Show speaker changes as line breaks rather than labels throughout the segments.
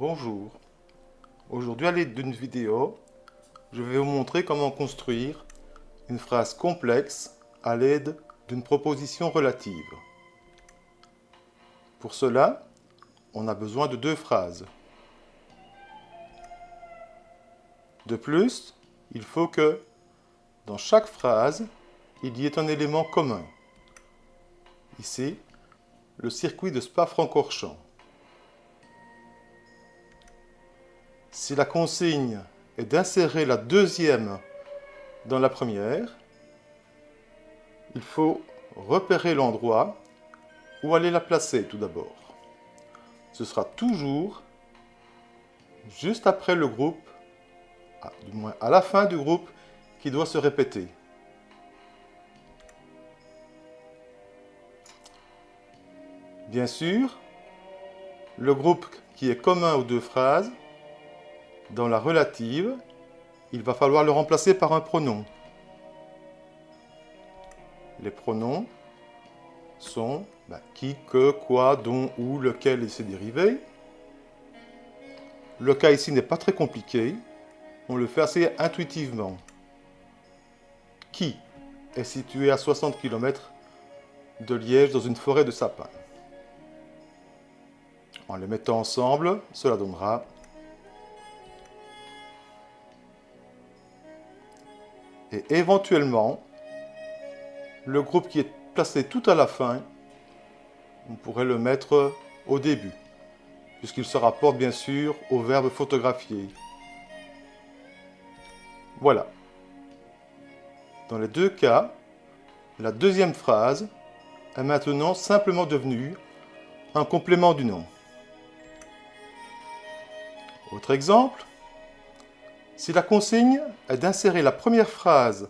Bonjour, aujourd'hui à l'aide d'une vidéo, je vais vous montrer comment construire une phrase complexe à l'aide d'une proposition relative. Pour cela, on a besoin de deux phrases. De plus, il faut que, dans chaque phrase, il y ait un élément commun. Ici, le circuit de Spa-Francorchamps. Si la consigne est d'insérer la deuxième dans la première, il faut repérer l'endroit où aller la placer tout d'abord. Ce sera toujours juste après le groupe, du moins à la fin du groupe qui doit se répéter. Bien sûr, le groupe qui est commun aux deux phrases, dans la relative, il va falloir le remplacer par un pronom. Les pronoms sont qui, que, quoi, dont, où, lequel et ses dérivés. Le cas ici n'est pas très compliqué, on le fait assez intuitivement. Qui est situé à 60 km de Liège dans une forêt de sapins. En les mettant ensemble, cela donnera et éventuellement, le groupe qui est placé tout à la fin, on pourrait le mettre au début, puisqu'il se rapporte bien sûr au verbe photographier. Voilà. Dans les deux cas, la deuxième phrase est maintenant simplement devenue un complément du nom. Autre exemple, si la consigne est d'insérer la première phrase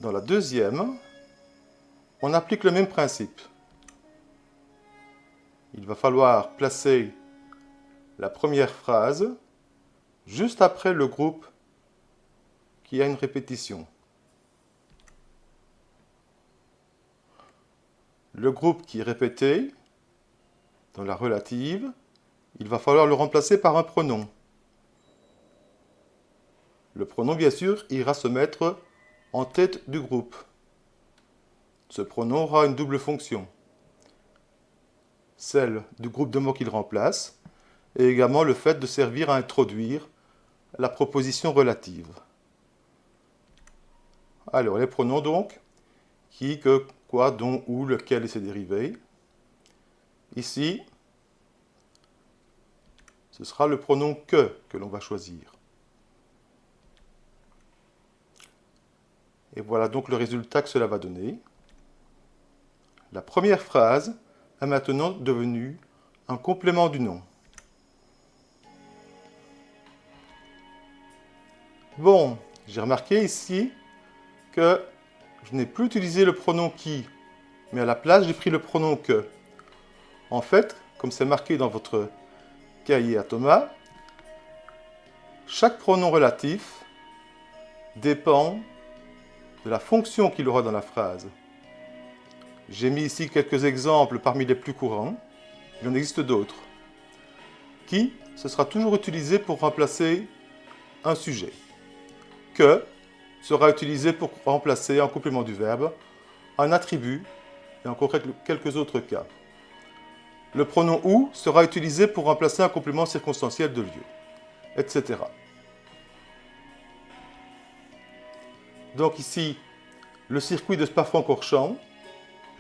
dans la deuxième, on applique le même principe. Il va falloir placer la première phrase juste après le groupe qui a une répétition. Le groupe qui est répété, dans la relative, il va falloir le remplacer par un pronom. Le pronom, bien sûr, ira se mettre en tête du groupe. Ce pronom aura une double fonction. Celle du groupe de mots qu'il remplace, et également le fait de servir à introduire la proposition relative. Alors, les pronoms donc, qui, que, quoi, dont, où, lequel et ses dérivés. Ici, ce sera le pronom que l'on va choisir. Et voilà donc le résultat que cela va donner. La première phrase est maintenant devenue un complément du nom. Bon, j'ai remarqué ici que je n'ai plus utilisé le pronom qui, mais à la place, j'ai pris le pronom que. En fait, comme c'est marqué dans votre cahier à Thomas, chaque pronom relatif dépend de la fonction qu'il aura dans la phrase. J'ai mis ici quelques exemples parmi les plus courants. Il en existe d'autres. Qui, ce sera toujours utilisé pour remplacer un sujet. Que sera utilisé pour remplacer en complément du verbe un attribut et encore quelques autres cas. Le pronom ou sera utilisé pour remplacer un complément circonstanciel de lieu, etc. Donc ici, le circuit de Spa-Francorchamps,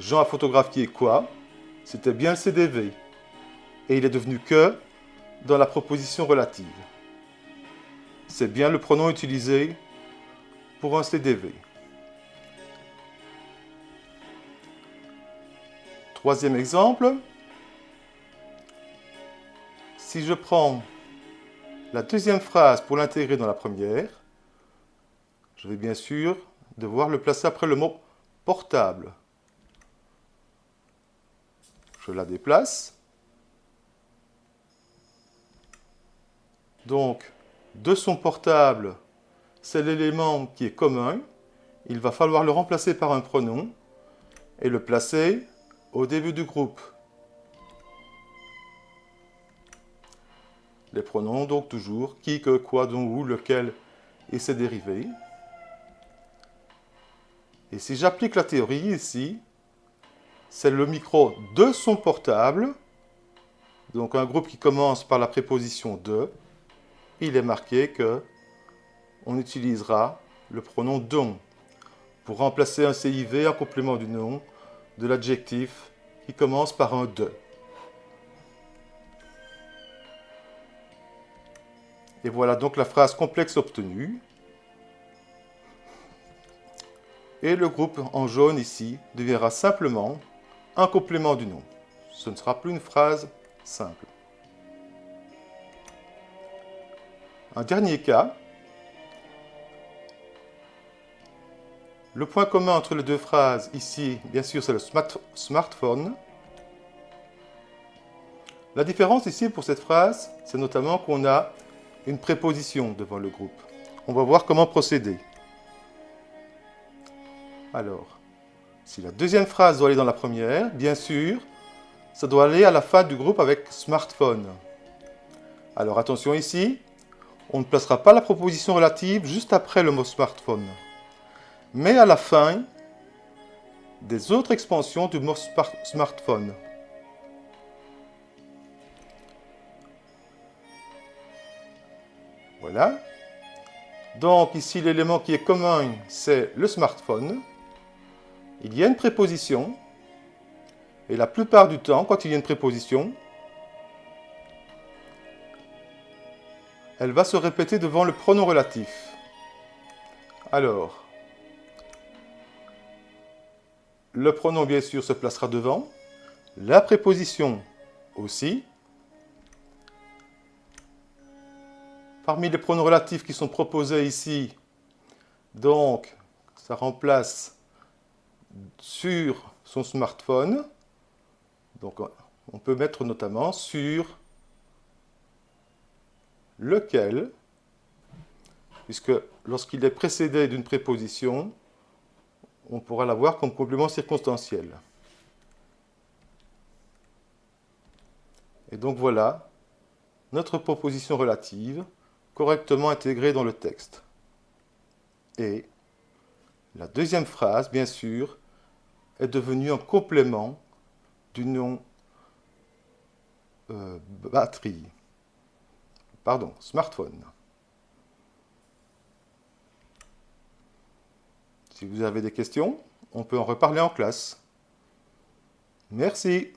Jean a photographié quoi? C'était bien le CDV. Et il est devenu que dans la proposition relative. C'est bien le pronom utilisé pour un CDV. Troisième exemple. Si je prends la deuxième phrase pour l'intégrer dans la première, je vais bien sûr devoir le placer après le mot portable. Je la déplace. Donc, de son portable, c'est l'élément qui est commun. Il va falloir le remplacer par un pronom et le placer au début du groupe. Les pronoms, donc toujours qui, que, quoi, dont, où, lequel et ses dérivés. Et si j'applique la théorie ici, c'est le micro de son portable, donc un groupe qui commence par la préposition de, il est marqué que on utilisera le pronom dont pour remplacer un CIV en complément du nom de l'adjectif qui commence par un de. Et voilà donc la phrase complexe obtenue. Et le groupe en jaune ici deviendra simplement un complément du nom. Ce ne sera plus une phrase simple. Un dernier cas. Le point commun entre les deux phrases ici, bien sûr, c'est le smartphone. La différence ici pour cette phrase, c'est notamment qu'on a une préposition devant le groupe. On va voir comment procéder. Alors, si la deuxième phrase doit aller dans la première, bien sûr, ça doit aller à la fin du groupe avec smartphone. Alors attention ici, on ne placera pas la proposition relative juste après le mot smartphone, mais à la fin des autres expansions du mot smartphone. Voilà. Donc ici, l'élément qui est commun, c'est le smartphone. Il y a une préposition. Et la plupart du temps, quand il y a une préposition, elle va se répéter devant le pronom relatif. Alors, le pronom, bien sûr, se placera devant. La préposition aussi. Parmi les pronoms relatifs qui sont proposés ici, donc, ça remplace sur son smartphone. Donc, on peut mettre notamment sur lequel, puisque lorsqu'il est précédé d'une préposition, on pourra l'avoir comme complément circonstanciel. Et donc voilà notre proposition relative correctement intégrée dans le texte. Et la deuxième phrase, bien sûr, est devenue un complément du nom batterie. Pardon, smartphone. Si vous avez des questions, on peut en reparler en classe. Merci.